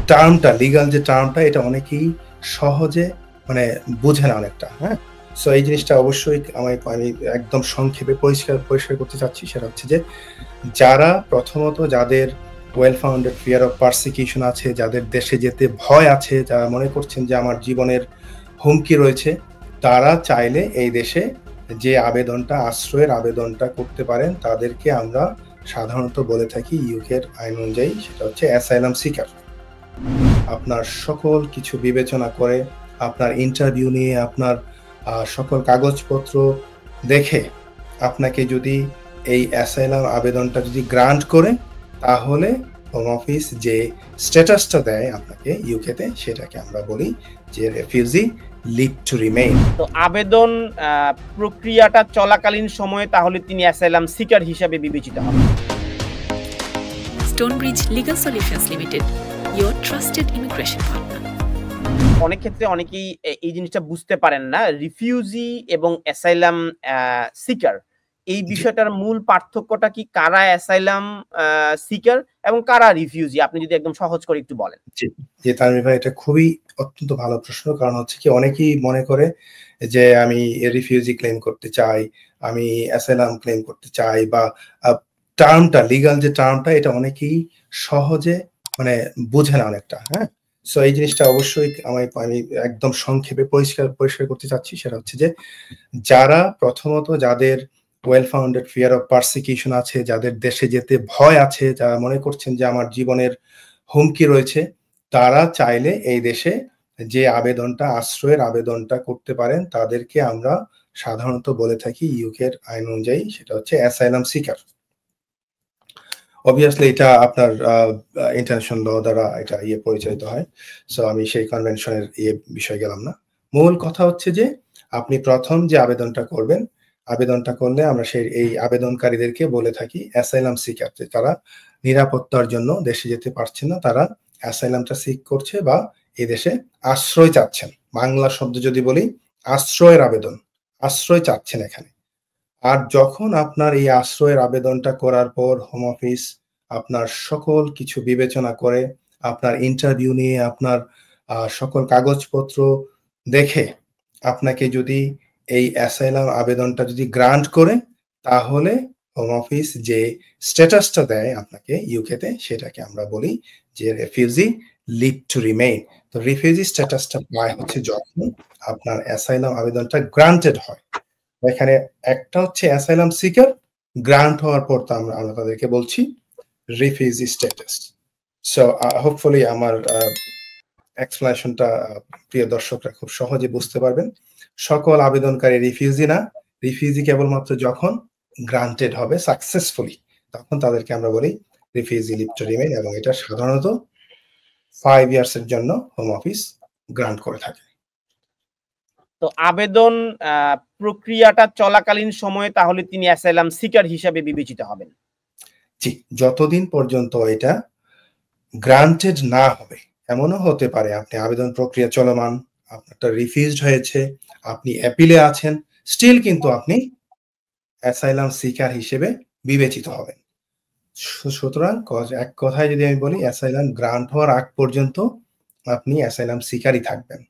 টার্মটা legal যে টার্মটা এটা অনেকেই সহজে মানে বোঝে না অনেকটা, হ্যাঁ? সো এই জিনিসটা অবশ্যই আমি একদম সংক্ষেপে পরিষ্কার করতে চাচ্ছি। সেটা হচ্ছে যে যারা প্রথমত যাদের well founded fear of persecution আছে, যাদের দেশে যেতে ভয় আছে, যারা মনে করছেন যে আমার জীবনের হুমকি রয়েছে, তারা চাইলে এই দেশে যে আশ্রয়ের আবেদনটা করতে পারেন, তাদেরকে আমরা সাধারণত বলে থাকি ইউকের আইন অনুযায়ী সেটা হচ্ছে অ্যাসাইলাম সিকার। আপনার সকল কিছু বিবেচনা করে, আপনার ইন্টারভিউ নিয়ে, আপনার সকল কাগজপত্র দেখে আপনাকে যদি এই অ্যাসাইলাম আবেদনটা যদি গ্রান্ট করে, তাহলে হোম অফিস যে স্ট্যাটাসটা দেয় আপনাকে ইউকেতে, সেটাকে আমরা বলি যে রেফিউজি লিভ টু রিমেইন। তো আবেদন প্রক্রিয়াটা চলাকালীন সময়ে তাহলে তিনি অ্যাসাইলাম সিকার হিসেবে বিবেচিত হবেন। Stonebridge legal solutions limited, your trusted immigration partner. অনেক ক্ষেত্রে অনেকেই এই জিনিসটা বুঝতে পারেন না, রিফিউজি এবং অ্যাসাইলাম সিকার এই বিষয়টার মূল পার্থক্যটা কি? কারা অ্যাসাইলাম সিকার এবং কারা রিফিউজি? আপনি যদি একদম সহজ করে একটু বলেন। জি তানভীর ভাই, এটা খুবই অত্যন্ত ভালো প্রশ্ন। কারণ হচ্ছে কি, অনেকেই মনে করে যে আমি রিফিউজি ক্লেম করতে চাই, আমি অ্যাসাইলাম ক্লেম করতে চাই, বা টার্মটা লিগাল যে টার্মটা এটা অনেকেই সহজে মানে বোঝে না অনেকটা, হ্যাঁ? সো এই জিনিসটা অবশ্যই আমি একদম সংক্ষেপে পরিষ্কার করতে চাচ্ছি। সেটা হচ্ছে যে যারা প্রথমত যাদের well founded fear of persecution আছে, যাদের দেশে যেতে ভয় আছে, যারা মনে করছেন যে আমার জীবনের হুমকি রয়েছে, তারা চাইলে এই দেশে যে আশ্রয়ের আবেদনটা করতে পারেন, তাদেরকে আমরা সাধারণত বলে থাকি ইউকের আইন অনুযায়ী সেটা হচ্ছে অ্যাসাইলাম সিকার। অবভিয়াসলি এটা আপনার ইন্টারন্যাশনাল ল দ্বারা এটা পরিচালিত হয়। সো আমি সেই কনভেনশনের বিষয়ে গেলাম না। মূল কথা হচ্ছে যে আপনি প্রথম যে আবেদনটা করবেন, আবেদনটা করলে আমরা এই আবেদনকারীদেরকে বলে থাকি অ্যাসাইলাম সিকার, যে তারা নিরাপত্তার জন্য দেশে যেতে পারছেন না, তারা অ্যাসাইলামটা সিক করছে বা এই দেশে আশ্রয় চাচ্ছেন। বাংলা শব্দ যদি বলি, আশ্রয়ের আবেদন, আশ্রয় চাচ্ছেন এখানে। আর যখন আপনার এই আশ্রয়ের আবেদনটা করার পর হোম অফিস আপনার সকল কিছু বিবেচনা করে, আপনার ইন্টারভিউ নিয়ে, আপনার সকল কাগজপত্র দেখে আপনাকে যদি এই অ্যাসাইলাম আবেদনটা যদি গ্রান্ট করে, তাহলে হোম অফিস যে স্ট্যাটাসটা দেয় আপনাকে ইউকেতে, সেটাকে আমরা বলি যে রেফিউজি লিভ টু রিমেইন। তো রিফিউজি স্ট্যাটাসটা পায় হচ্ছে যখন আপনার অ্যাসাইলাম আবেদনটা গ্রান্টেড হয়। এখানে একটা হচ্ছে অ্যাসাইলাম সিকার, গ্রান্ট হওয়ার পর তো আমরা তাদেরকে বলছি রিফিউজি স্ট্যাটাস। সো হোপফুলি আমার এক্সপ্লেনেশনটা প্রিয় দর্শকরা খুব সহজে বুঝতে পারবেন। সকল আবেদনকারী রিফিউজি না, রিফিউজি কেবলমাত্র যখন গ্রান্টেড হবে সাকসেসফুলি, তখন তাদেরকে আমরা বলি রিফিউজি লিভ টু রিমেইন, এবং এটা সাধারণত 5 ইয়ার্স এর জন্য হোম অফিস গ্রান্ট করে থাকে। তো আবেদন প্রক্রিয়াটা চলাকালীন সময়ে তাহলে তিনি অ্যাসাইলাম সিকার হিসেবে বিবেচিত হবেন। জি, যতদিন পর্যন্ত এটা গ্রান্টেড না হবে। এমনও হতে পারে আপনি আবেদন প্রক্রিয়া চলমান, আপনারটা রিফিউজড হয়েছে, আপনি অ্যাপিলে আছেন, স্টিল কিন্তু আপনি অ্যাসাইলাম সিকার হিসেবে বিবেচিত হবেন। সুতরাং এক কথায় যদি আমি বলি, অ্যাসাইলাম গ্রান্ট হওয়ার আগ পর্যন্ত আপনি অ্যাসাইলাম সিকারই থাকবেন।